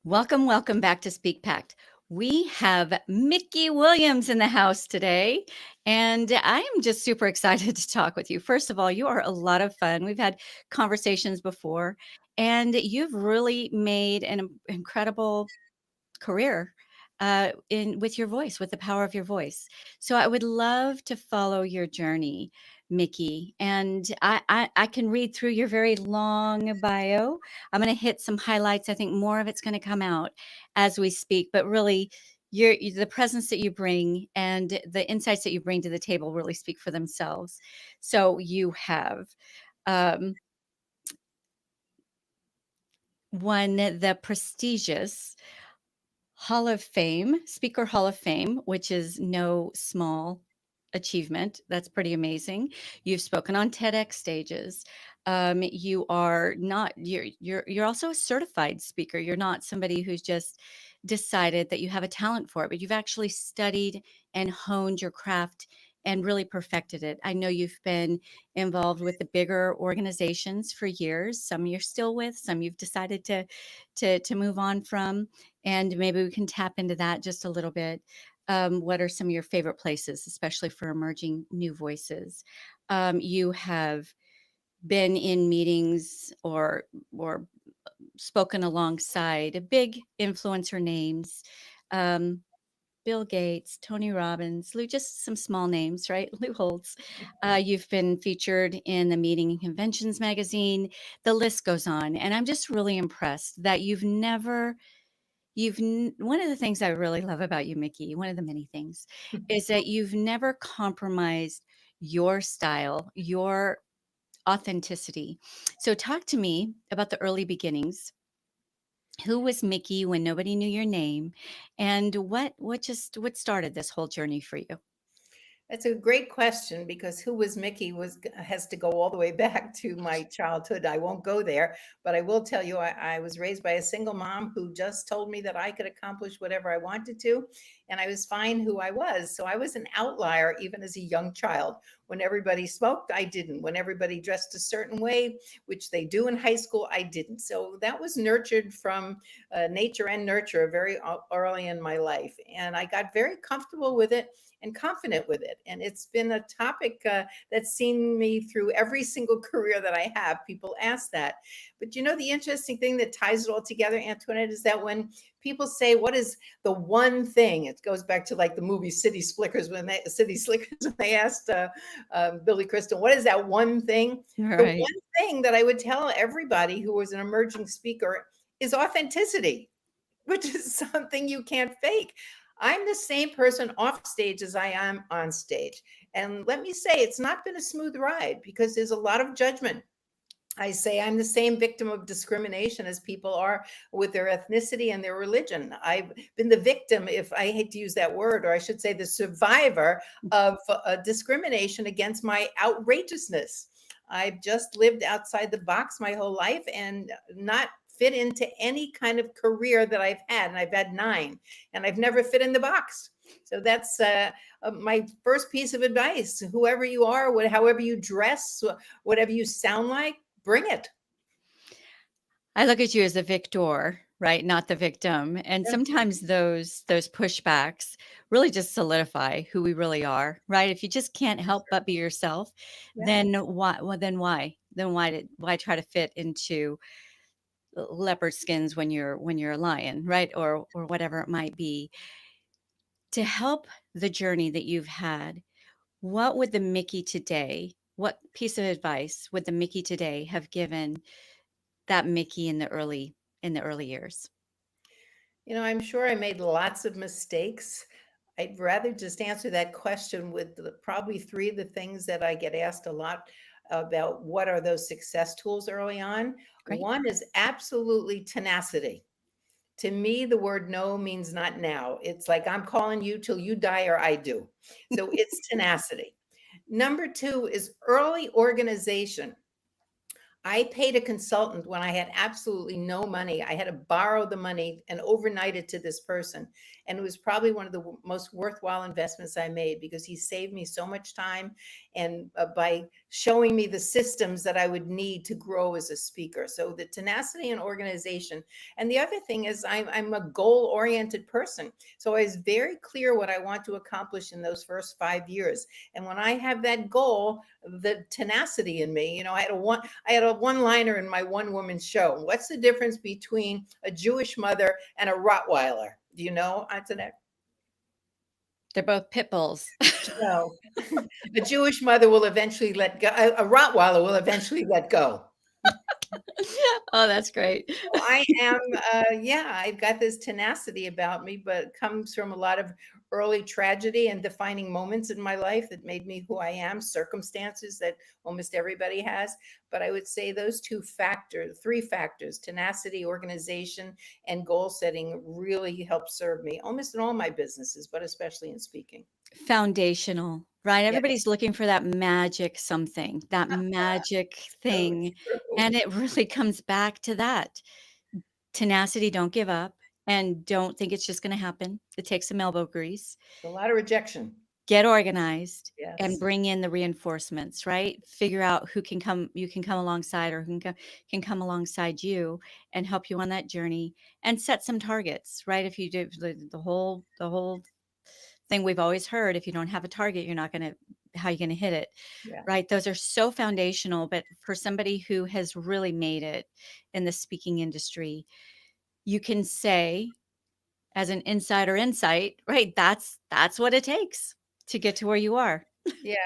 Welcome back to SpeakPact. We have Mickey Williams in the house today, and I am just super excited to talk with you. First of all, you are a lot of fun. We've had conversations before, and you've really made an incredible career in with your voice, with the power of your voice. So I would love to follow your journey, Mickey. And I can read through your very long bio. I'm going to hit some highlights. I think more of it's going to come out as we speak, but really. The presence that you bring and the insights that you bring to the table really speak for themselves. So you have um, won the prestigious Hall of Fame, Speaker Hall of Fame, which is no small achievement. That's pretty amazing. You've spoken on TEDx stages. You are not you're also a certified speaker. You're not somebody who's just decided that you have a talent for it, but you've actually studied and honed your craft and really perfected it. I know you've been involved with the bigger organizations for years. Some you're still with, some you've decided to move on from, and maybe we can tap into that just a little bit. What are some of your favorite places, especially for emerging new voices? You have been in meetings or spoken alongside big influencer names. Um, Bill Gates, Tony Robbins, Lou, just some small names, right? Lou Holtz. You've been featured in the Meeting and Conventions magazine. The list goes on. And I'm just really impressed that one of the things I really love about you, Mickey, one of the many things, is that you've never compromised your style, your authenticity. So talk to me about the early beginnings. Who was Mickey when nobody knew your name, and what started this whole journey for you? That's a great question because who was Mickey was has to go all the way back to my childhood. I won't go there, but I will tell you I was raised by a single mom who just told me that I could accomplish whatever I wanted to, and I was fine who I was. So I was an outlier even as a young child. When everybody smoked, I didn't. When everybody dressed a certain way, which they do in high school, I didn't. So that was nurtured from nature and nurture very early in my life, and I got very comfortable with it and confident with it. And it's been a topic that's seen me through every single career that I have. People ask that. But you know, the interesting thing that ties it all together, Antoinette, is that when people say, what is the one thing? It goes back to like the movie City Slickers, when they asked Billy Crystal, what is that one thing? The Right. one thing that I would tell everybody who was an emerging speaker is authenticity, which is something you can't fake. I'm the same person off stage as I am on stage. And let me say, it's not been a smooth ride because there's a lot of judgment. I say I'm the same victim of discrimination as people are with their ethnicity and their religion. I've been the victim, if I hate to use that word, or I should say the survivor of discrimination against my outrageousness. I've just lived outside the box my whole life and not fit into any kind of career that I've had. And I've had nine, and I've never fit in the box. So that's my first piece of advice. Whoever you are, however you dress, whatever you sound like, bring it. I look at you as a victor, right? Not the victim. And Yeah, sometimes those pushbacks really just solidify who we really are, right? If you just can't help but be yourself, yeah. then why? Well, then why? Then why try to fit into leopard skins when you're a lion, right? Or whatever it might be. To help the journey that you've had, what would the Mickey today? What piece of advice would the Mickey today have given that Mickey in the early years? You know, I'm sure I made lots of mistakes. I'd rather just answer that question with probably three of the things that I get asked a lot about what are those success tools early on. Great. One is absolutely tenacity. To me, the word no means not now. It's like I'm calling you till you die or I do. So it's tenacity. Number two is early organization. I paid a consultant when I had absolutely no money. I had to borrow the money and overnight it to this person. And it was probably one of the most worthwhile investments I made because he saved me so much time and by showing me the systems that I would need to grow as a speaker. So the tenacity and organization. And the other thing is I'm a goal oriented person. So I was very clear what I want to accomplish in those first 5 years. And when I have that goal, the tenacity in me, I had a one liner in my one woman show. What's the difference between a Jewish mother and a Rottweiler? Do you know, Antoinette? They're both pit bulls. No. A Jewish mother will eventually let go. A Rottweiler will eventually let go. Oh, that's great. So I am, yeah, I've got this tenacity about me, but it comes from a lot of early tragedy and defining moments in my life that made me who I am, circumstances that almost everybody has. But I would say those two factors, three factors, tenacity, organization, and goal setting really help serve me almost in all my businesses, but especially in speaking. Foundational, right? Yes, Everybody's looking for that magic something, that magic so thing, true. and it really comes back to that. Tenacity, don't give up, and don't think it's just gonna happen. It takes some elbow grease. A lot of rejection. Get organized and Yes. bring in the reinforcements, right? Figure out who can come you can come alongside or who can come alongside you and help you on that journey and set some targets, right? If you do the whole thing we've always heard, if you don't have a target, you're not gonna how are you gonna hit it, Yeah. right? Those are so foundational, but for somebody who has really made it in the speaking industry, you can say as an insider insight, right? That's what it takes to get to where you are. Yeah,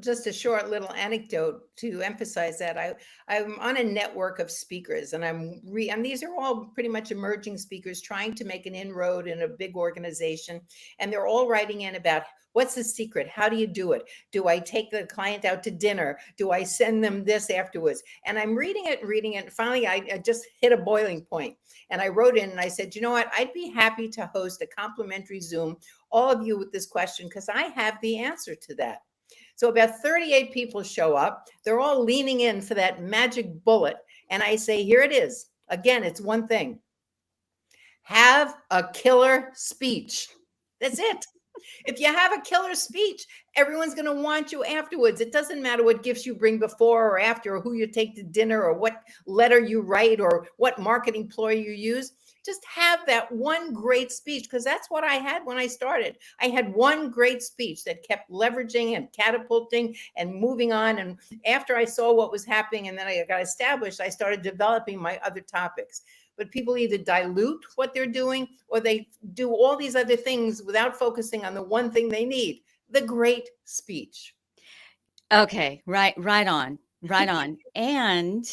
just a short little anecdote to emphasize that. I'm on a network of speakers, and and these are all pretty much emerging speakers trying to make an inroad in a big organization, and they're all writing in about what's the secret? How do you do it? Do I take the client out to dinner? Do I send them this afterwards? And I'm reading it, and finally I just hit a boiling point, and I wrote in and I said, you know what? I'd be happy to host a complimentary Zoom all of you with this question because I have the answer to that. So about 38 people show up. They're all leaning in for that magic bullet. And I say, here it is. Again, it's one thing: have a killer speech. That's it. If you have a killer speech, everyone's going to want you afterwards. It doesn't matter what gifts you bring before or after, or who you take to dinner, or what letter you write, or what marketing ploy you use. Just have that one great speech, because that's what I had when I started. I had one great speech that kept leveraging and catapulting and moving on. And after I saw what was happening and then I got established, I started developing my other topics. But people either dilute what they're doing or they do all these other things without focusing on the one thing they need, the great speech. Okay, right on, right on. And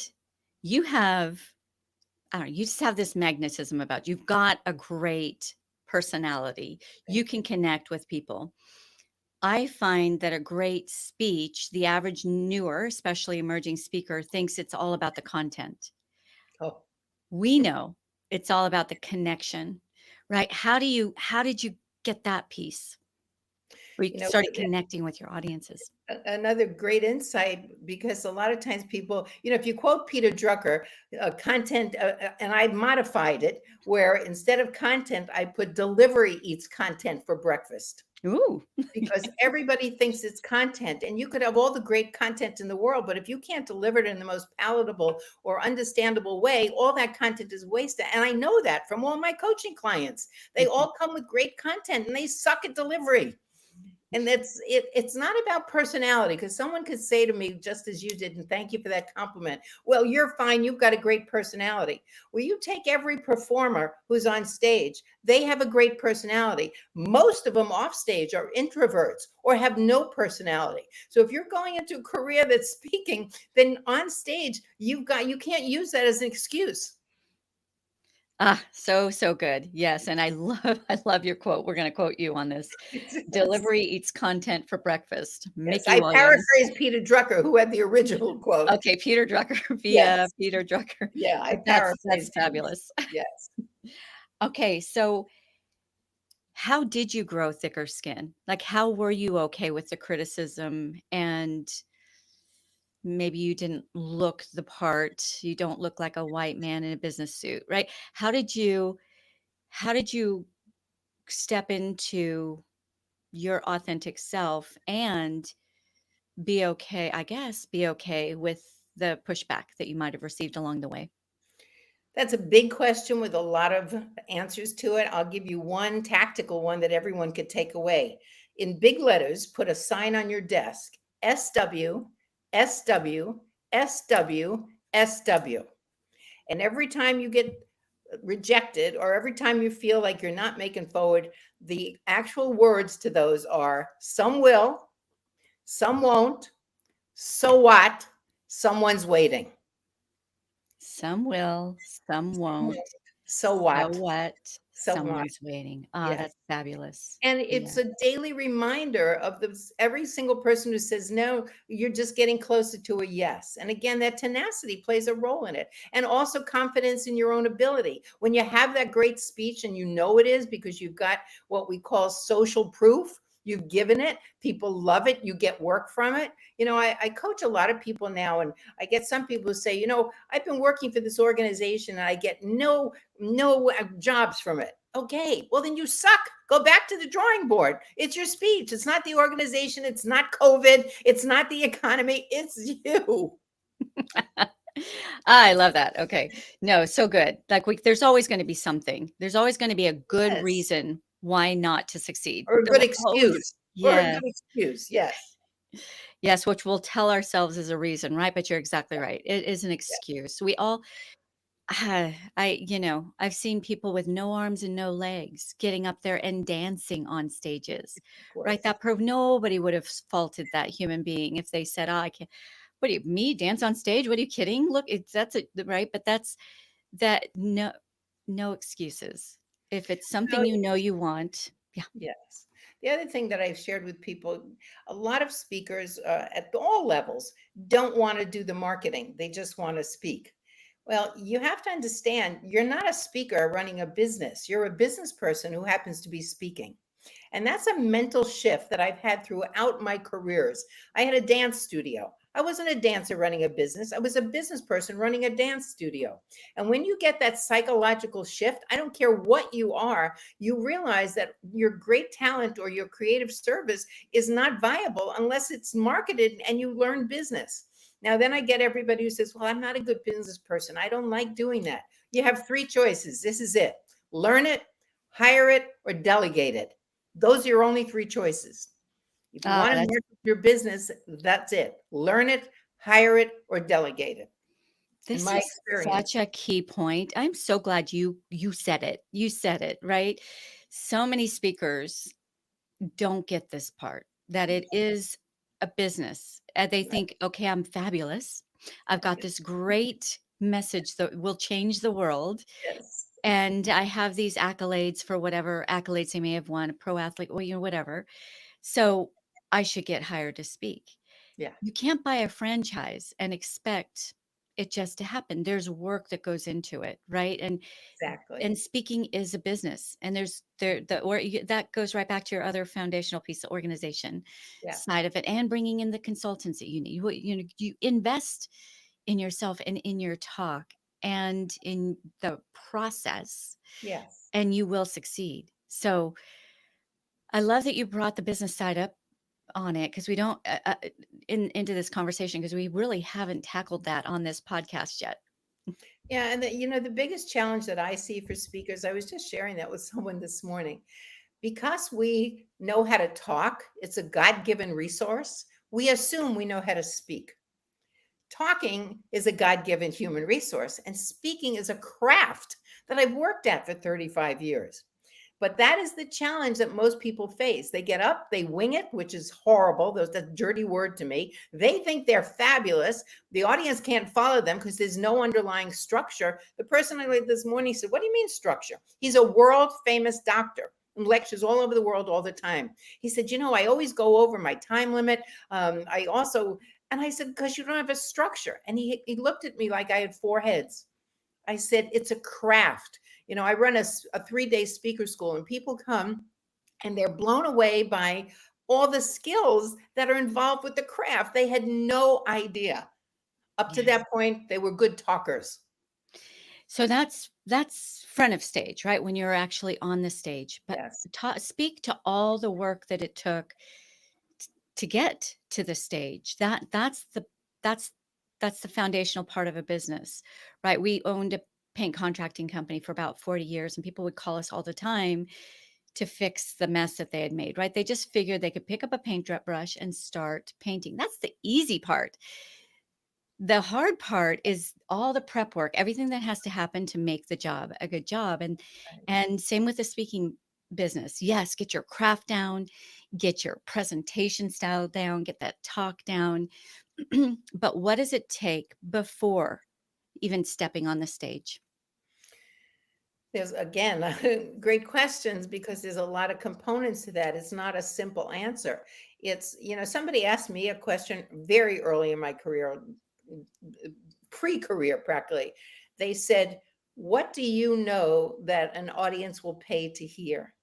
you have, I don't know, you just have this magnetism about you. You've got a great personality. You Thank can you. connect with people. I find that a great speech, the average newer, especially emerging speaker, thinks it's all about the content. Oh, We know it's all about the connection, right? How did you get that piece where you you know, started connecting with your audiences? another great insight, because a lot of times people, if you quote Peter Drucker, content, and I modified it where instead of content, I put delivery eats content for breakfast. Ooh, Because everybody thinks it's content, and you could have all the great content in the world, but if you can't deliver it in the most palatable or understandable way, all that content is wasted. And I know that from all my coaching clients. They mhm. all come with great content and they suck at delivery. And it's not about personality, because someone could say to me, just as you did, and thank you for that compliment, well, you're fine, you've got a great personality. Well, you take every performer who's on stage, they have a great personality. Most of them off stage are introverts or have no personality. So if you're going into a career that's speaking, then on stage you can't use that as an excuse. Ah, so good. Yes, and I love your quote. We're gonna quote you on this. Delivery eats content for breakfast. Yes, Mickey I Williams. paraphrase Peter Drucker, who had the original quote. Okay, Peter Drucker via Yes, Peter Drucker. yeah, I That's paraphrase him. fabulous. Yes. Okay, so how did you grow thicker skin? Like, how were you okay with the criticism and maybe you didn't look the part. You don't look like a white man in a business suit, right? How did you step into your authentic self and be okay, I guess, be okay with the pushback that you might have received along the way? That's a big question with a lot of answers to it. I'll give you one tactical one that everyone could take away. In big letters, put a sign on your desk: SW, SW, SW, SW. And every time you get rejected or every time you feel like you're not making forward, the actual words to those are: some will, some won't, so what, someone's waiting. Some will, some won't. So So what? what? So what? Someone's waiting. Ah, Yes. that's fabulous. And Yeah. it's a daily reminder of every single person who says no, you're just getting closer to a yes. And again, that tenacity plays a role in it. And also confidence in your own ability. When you have that great speech and you know it is because you've got what we call social proof, you've given it, people love it, you get work from it. I coach a lot of people now, and I get some people who say, I've been working for this organization and I get no jobs from it. Okay, well then you suck. Go back to the drawing board. It's your speech. It's not the organization. It's not COVID. It's not the economy. It's you. I love that. Okay. No, so good. Like there's always going to be something. There's always going to be a good Yes. reason why not to succeed. Or a There good will always, excuse. Or a yes, good excuse. Yes. yes, which we'll tell ourselves is a reason, right? But you're exactly Yeah. right. It is an Yeah. excuse. We all, I've seen people with no arms and no legs getting up there and dancing on stages, Of right? course. That proved nobody would have faulted that human being if they said, "Oh, I can't." What do you me dance on stage? What are you kidding? Look, that's it, right? But that's that no excuses. If it's something you know you want, yeah, Yes. The other thing that I've shared with people, a lot of speakers at all levels don't want to do the marketing. They just want to speak. Well, you have to understand you're not a speaker running a business. You're a business person who happens to be speaking. And that's a mental shift that I've had throughout my careers. I had a dance studio. I wasn't a dancer running a business. I was a business person running a dance studio. And when you get that psychological shift, I don't care what you are, you realize that your great talent or your creative service is not viable unless it's marketed and you learn business. Now, then I get everybody who says, well, I'm not a good business person. I don't like doing that. You have three choices. This is it: learn it, hire it, or delegate it. Those are your only three choices. If you ah, want to that's market your business, that's it: learn it, hire it, or delegate it. In this my is such experience. a key point. I'm so glad you said it. You said it, right? So many speakers don't get this part that it is a business. They Right. think, okay, I'm fabulous. I've got this great message that will change the world. Yes. And I have these accolades for whatever accolades they may have won, a pro athlete, well, whatever. So I should get hired to speak. Yeah. You can't buy a franchise and expect it just to happen. There's work that goes into it, right? And Exactly. speaking is a business, and there's there the or that goes right back to your other foundational piece, the organization Yeah. side of it, and bringing in the consultants that you need. You invest in yourself and in your talk and in the process, Yes. and you will succeed. So I love that you brought the business side up on it because we don't into this conversation because we really haven't tackled that on this podcast yet. Yeah. And the biggest challenge that I see for speakers, I was just sharing that with someone this morning. Because we know how to talk, it's a God given resource. We assume we know how to speak. Talking is a God given human resource, and speaking is a craft that I've worked at for 35 years. But that is the challenge that most people face. They get up, they wing it, which is horrible. That's a dirty word to me. They think they're fabulous. The audience can't follow them because there's no underlying structure. The person I read this morning said, what do you mean structure? He's a world famous doctor and lectures all over the world all the time. He said, I always go over my time limit. I also, and I said, because you don't have a structure. And he looked at me like I had four heads. I said, it's a craft. I run a 3-day speaker school, and people come and they're blown away by all the skills that are involved with the craft. They had no idea. Up to Yes. that point, they were good talkers. So that's front of stage, right? When you're actually on the stage. But Yes. speak to all the work that it took to get to the stage. That's that's the foundational part of a business, right? We owned a paint contracting company for about 40 years, and people would call us all the time to fix the mess that they had made, right? They just figured they could pick up a brush and start painting. That's the easy part. The hard part is all the prep work, everything that has to happen to make the job a good job, and same with the speaking business. Yes, get your craft down, get your presentation style down, get that talk down, but what does it take before even stepping on the stage? There's again great questions because there's a lot of components to that. It's not a simple answer. It's, somebody asked me a question very early in my career, pre-career practically. They said, "What do you know that an audience will pay to hear?"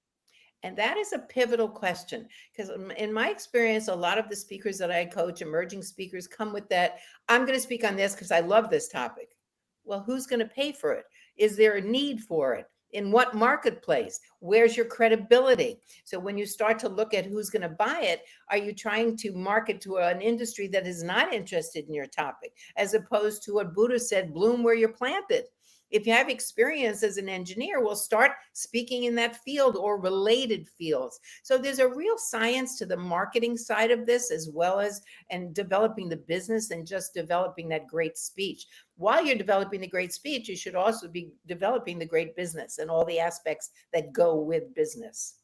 And that is a pivotal question because in my experience, a lot of the speakers that I coach, emerging speakers, come with that. I'm going to speak on this because I love this topic. Well, who's going to pay for it? Is there a need for it? In what marketplace? Where's your credibility? So when you start to look at who's going to buy it, are you trying to market to an industry that is not interested in your topic, as opposed to what Buddha said, bloom where you're planted? If you have experience as an engineer, we'll start speaking in that field or related fields. So there's a real science to the marketing side of this, as well as and developing the business and just developing that great speech. While you're developing the great speech, you should also be developing the great business and all the aspects that go with business.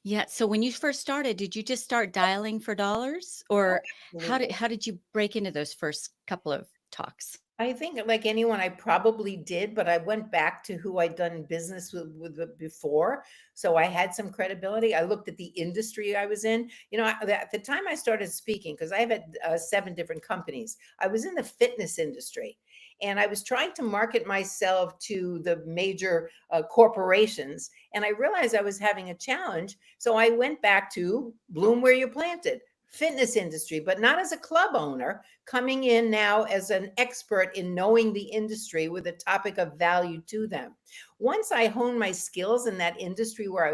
Yeah, so when you first started, did you just start dialing for dollars, Oh, or absolutely. how did you break into those first couple of talks? I think like anyone, I probably did, but I went back to who I'd done business with before. So I had some credibility. I looked at the industry I was in. At the time I started speaking, because I've had 7 different companies, I was in the fitness industry. And I was trying to market myself to the major corporations. And I realized I was having a challenge. So I went back to bloom where you're planted, fitness industry, but not as a club owner, coming in now as an expert in knowing the industry with a topic of value to them. Once I honed my skills in that industry where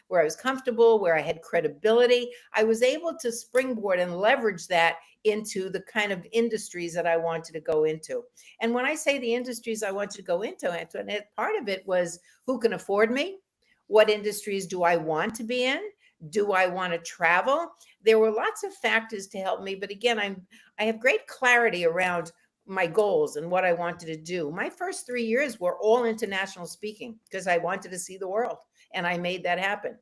where I was comfortable, where I had credibility, I was able to springboard and leverage that into the kind of industries that I wanted to go into. And when I say the industries I wanted to go into, Antoinette, part of it was who can afford me? What industries do I want to be in? Do I want to travel? There were lots of factors to help me, but again, I have great clarity around my goals and what I wanted to do. My first 3 years were all international speaking because I wanted to see the world, and I made that happen.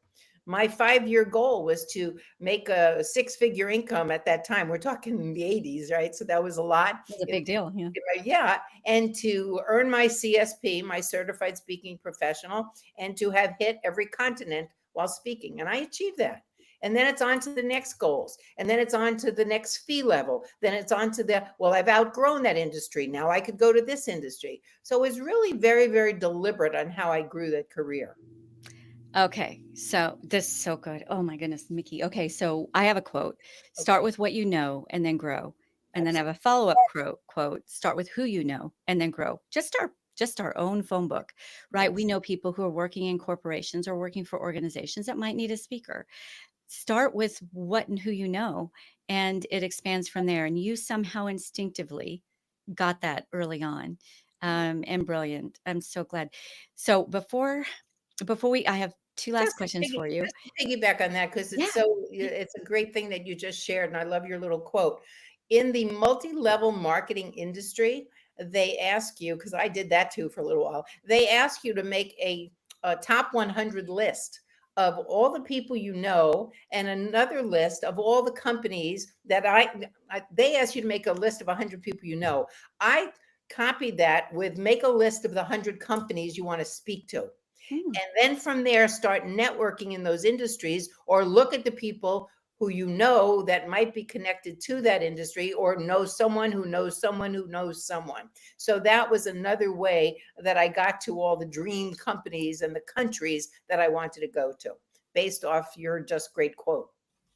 My 5 year goal was to make a 6 figure income at that time. We're talking in the 80s, right? So that was a lot. It was a big deal, yeah. Yeah. And to earn my CSP, my certified speaking professional, and to have hit every continent while speaking. And I achieved that. And then it's on to the next goals. And then it's on to the next fee level. Then it's on to well, I've outgrown that industry. Now I could go to this industry. So it was really very, very deliberate on how I grew that career. Okay, so this is so good. Oh my goodness, Mickey. Okay, so I have a quote. Start Okay. with what you know and then grow. And then have a Absolutely. follow-up quote. Start with who you know and then grow. Just our own phone book, right? We Yes. know people who are working in corporations or working for organizations that might need a speaker. Start with what and who you know, and it expands from there. And you somehow instinctively got that early on. And brilliant. I'm so glad. So before we I have two last questions for you. Just to piggyback on that, because Yeah. Yeah. it's a great thing that you just shared, and I love your little quote. In the multi-level marketing industry, they ask you, because I did that too for a little while, they ask you to make a top 100 list of all the people you know, and another list of all the companies that they ask you to make a list of 100 people you know. I copied that with make a list of the 100 companies you want to speak to. Mm. And then from there, start networking in those industries or look at the people who you know that might be connected to that industry or know someone who knows someone who knows someone. So that was another way that I got to all the dream companies and the countries that I wanted to go to based off your just great quote,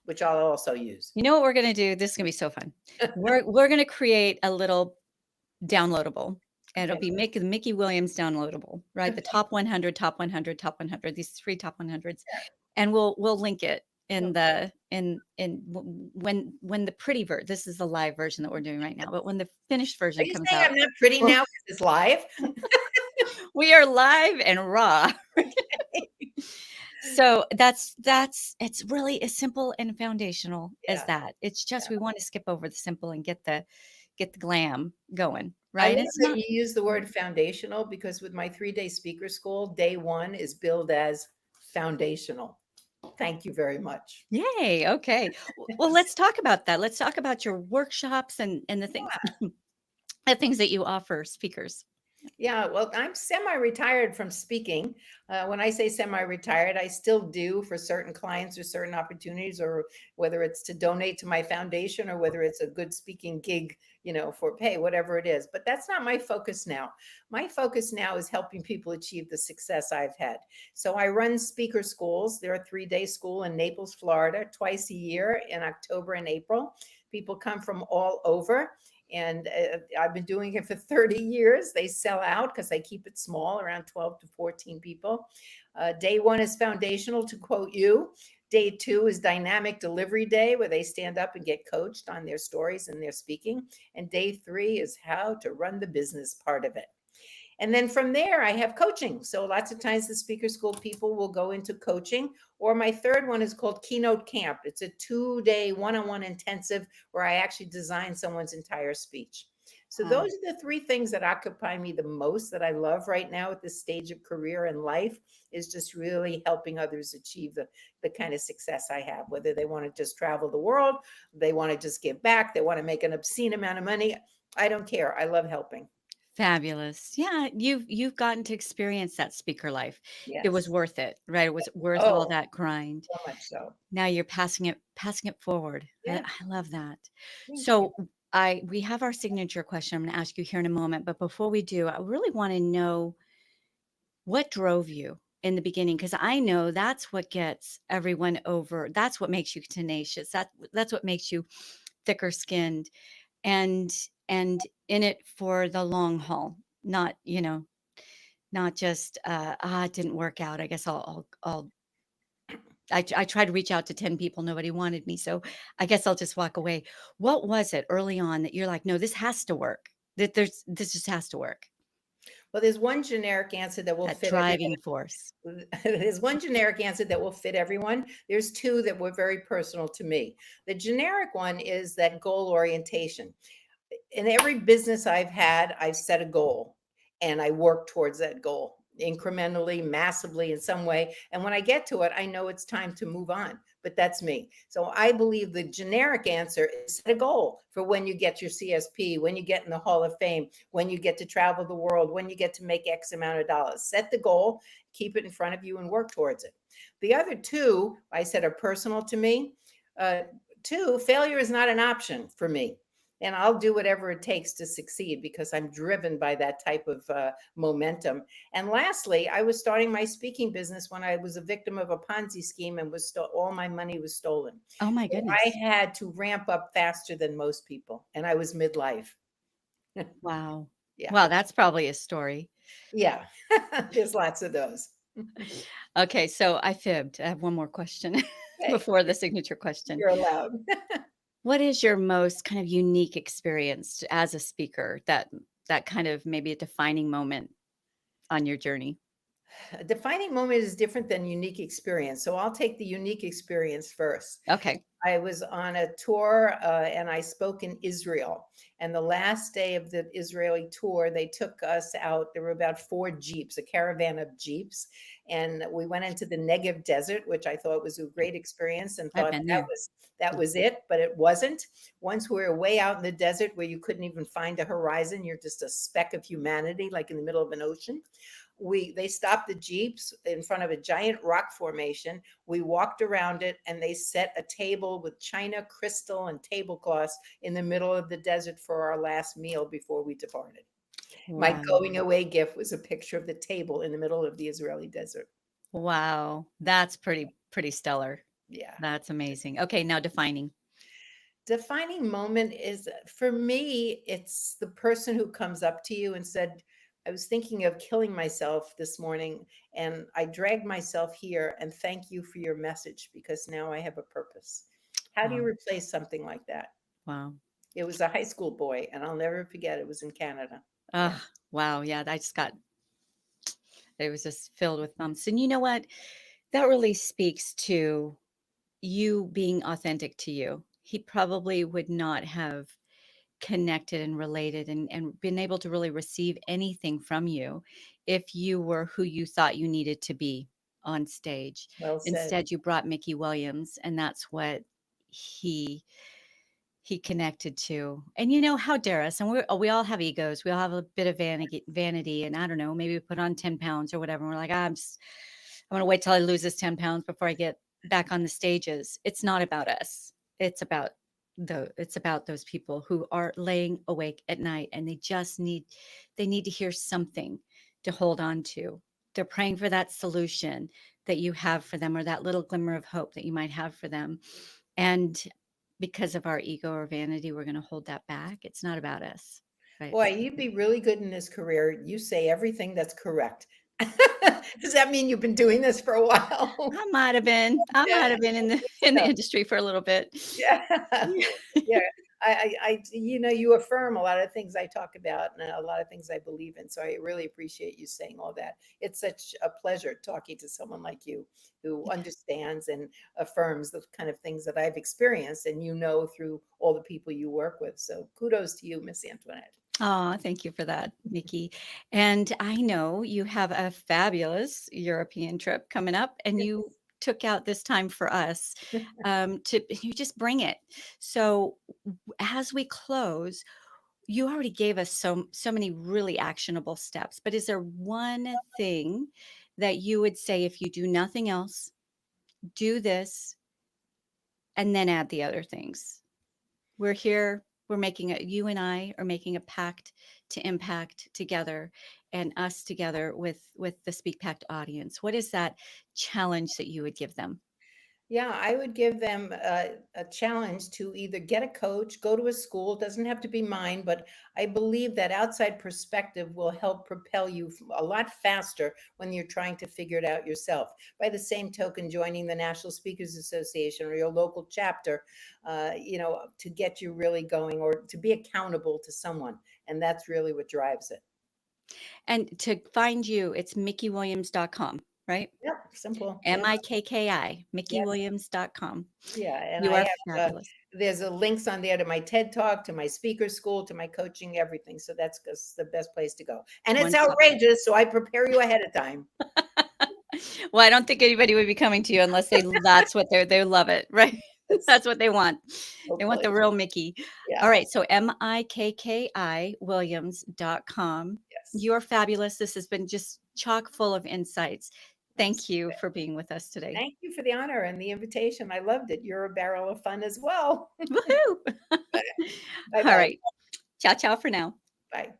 which I'll also use. You know what we're gonna do? This is gonna be so fun. We're gonna create a little downloadable. And it'll Okay. be Mickey Williams downloadable, right? The top 100, top 100, top 100, these 3 top 100s. And we'll link it in Okay. the when the pretty this is the live version that we're doing right now, but when the finished Are version you comes saying out, I'm not pretty well, now because it's live? we are live and raw. So that's it's really as simple and foundational as Yeah, that. It's just yeah. we want to skip over the simple and get the glam going, I right? love It's that not you use the word foundational because with my 3-day speaker school, day 1 is billed as foundational. Thank you very much. yay. Okay. Well, let's talk about that. Let's talk about your workshops and the things the things that you offer speakers. Yeah, well, I'm semi-retired from speaking. When I say semi-retired, I still do for certain clients or certain opportunities, or whether it's to donate to my foundation or whether it's a good speaking gig, for pay, whatever it is. But that's not my focus now. My focus now is helping people achieve the success I've had. So I run speaker schools. They're a 3-day school in Naples, Florida, twice a year in October and April. People come from all over. And I've been doing it for 30 years. They sell out because I keep it small, around 12 to 14 people. Day 1 is foundational, to quote you. Day 2 is dynamic delivery day, where they stand up and get coached on their stories and their speaking. And day 3 is how to run the business part of it. And then from there, I have coaching. So lots of times the speaker school people will go into coaching. Or my third one is called Keynote Camp. It's a 2-day one-on-one intensive where I actually design someone's entire speech. So Wow. those are the 3 things that occupy me the most, that I love right now at this stage of career and life, is just really helping others achieve the kind of success I have, whether they want to just travel the world, they want to just give back, they want to make an obscene amount of money. I don't care. I love helping. Fabulous. Yeah, you've gotten to experience that speaker life. It was Yes. worth it, right? It was worth all Oh, that grind. so much so. Now you're passing it forward. Yeah, I love that. thank you. So I we have our signature question I'm going to ask you here in a moment, but before we do, I really want to know what drove you in the beginning, because I know that's what gets everyone over. That's what makes you tenacious. That's what makes you thicker skinned and in it for the long haul, not, not just it didn't work out. I guess I tried to reach out to 10 people, nobody wanted me, so I guess I'll just walk away. What was it early on that you're like, no, this has to work, this just has to work? Well, there's one generic answer that will That fit everyone. driving force. There's one generic answer that will fit everyone. There's 2 that were very personal to me. The generic one is that goal orientation. In every business I've had, I've set a goal and I work towards that goal incrementally, massively in some way. And when I get to it, I know it's time to move on. But that's me. So I believe the generic answer is set a goal for when you get your CSP, when you get in the Hall of Fame, when you get to travel the world, when you get to make X amount of dollars. Set the goal, keep it in front of you, and work towards it. The other 2, I said, are personal to me. Uh, 2, failure is not an option for me, and I'll do whatever it takes to succeed because I'm driven by that type of momentum. And lastly, I was starting my speaking business when I was a victim of a Ponzi scheme and all my money was stolen. Oh my So I goodness. had to ramp up faster than most people, and I was midlife. Wow. Yeah, Wow, that's probably a story. yeah. There's lots of those. Okay, so I fibbed. I have one more question Hey, before the signature question. you're allowed. What is your most kind of unique experience as a speaker, that kind of maybe a defining moment on your journey? A defining moment is different than unique experience. So I'll take the unique experience first. Okay. I was on a tour and I spoke in Israel. And the last day of the Israeli tour, they took us out. There were about 4 Jeeps, a caravan of Jeeps. And we went into the Negev desert, which I thought was a great experience and I've thought been that there. was that was it, but it wasn't. Once we were way out in the desert where you couldn't even find a horizon, you're just a speck of humanity, like in the middle of an ocean. They stopped the Jeeps in front of a giant rock formation. We walked around it and they set a table with china, crystal, and tablecloths in the middle of the desert for our last meal before we departed. My Wow. going away gift was a picture of the table in the middle of the Israeli desert. Wow. That's pretty stellar. Yeah. That's amazing. Okay, now defining. defining moment is for me, it's the person who comes up to you and said, I was thinking of killing myself this morning and I dragged myself here and thank you for your message because now I have a purpose. How do you Wow. replace something like that? Wow. It was a high school boy and I'll never forget it was in Canada. Yeah. Ah, wow. Yeah, I just got it was just filled with bumps. And you know what? That really speaks to you being authentic to you. He probably would not have connected and related and been able to really receive anything from you if you were who you thought you needed to be on stage. Well said. Instead, you brought Mickey Williams, and that's what he he connected to. And you know, how dare us? And we all have egos. We all have a bit of vanity, and I don't know, maybe we put on 10 pounds or whatever. And we're like, I'm gonna wait till I lose this 10 pounds before I get back on the stages. It's not about us. It's about it's about those people who are laying awake at night and they need to hear something to hold on to. They're praying for that solution that you have for them or that little glimmer of hope that you might have for them. And because of our ego or vanity, we're going to hold that back. It's not about us. Right. Boy, you'd be really good in this career. You say everything that's correct. Does that mean you've been doing this for a while? I Yeah, might have been good in the stuff. industry for a little bit. Yeah. Yeah. Yeah. You affirm a lot of things I talk about and a lot of things I believe in. So I really appreciate you saying all that. It's such a pleasure talking to someone like you who understands and affirms the kind of things that I've experienced and through all the people you work with. So kudos to you, Miss Antoinette. Oh, thank you for that, Nikki. And I know you have a fabulous European trip coming up, and you took out this time for us to you just bring it. So as we close, you already gave us so many really actionable steps, but is there one thing that you would say if you do nothing else, do this and then add the other things? We're here, you and I are making a pact to impact together and us together with the Speak Pact audience. What is that challenge that you would give them? Yeah, I would give them a challenge to either get a coach, go to a school, doesn't have to be mine, but I believe that outside perspective will help propel you a lot faster when you're trying to figure it out yourself. By the same token, joining the National Speakers Association or your local chapter, to get you really going or to be accountable to someone. And that's really what drives it. And to find you, it's mickeywilliams.com, right? Yep, simple. Yeah. MIKKI, Yes. mickeywilliams.com. Yeah, and You I are have, fabulous. there's a links on there to my TED Talk, to my speaker school, to my coaching, everything. So that's just the best place to go. And it's One stop shop. outrageous, so I prepare you ahead of time. Well, I don't think anybody would be coming to you unless that's what they love it, right? That's That's what they want. They want hopefully. the real Mickey. All Yeah. right, so MIKKI Williams.com. Yes. You're fabulous. This has been just chock full of insights. Thank That's you for being with us today. Thank you for the honor and the invitation. I loved it. You're a barrel of fun as well. Woohoo! Bye All bye. right. Ciao, ciao for now. Bye.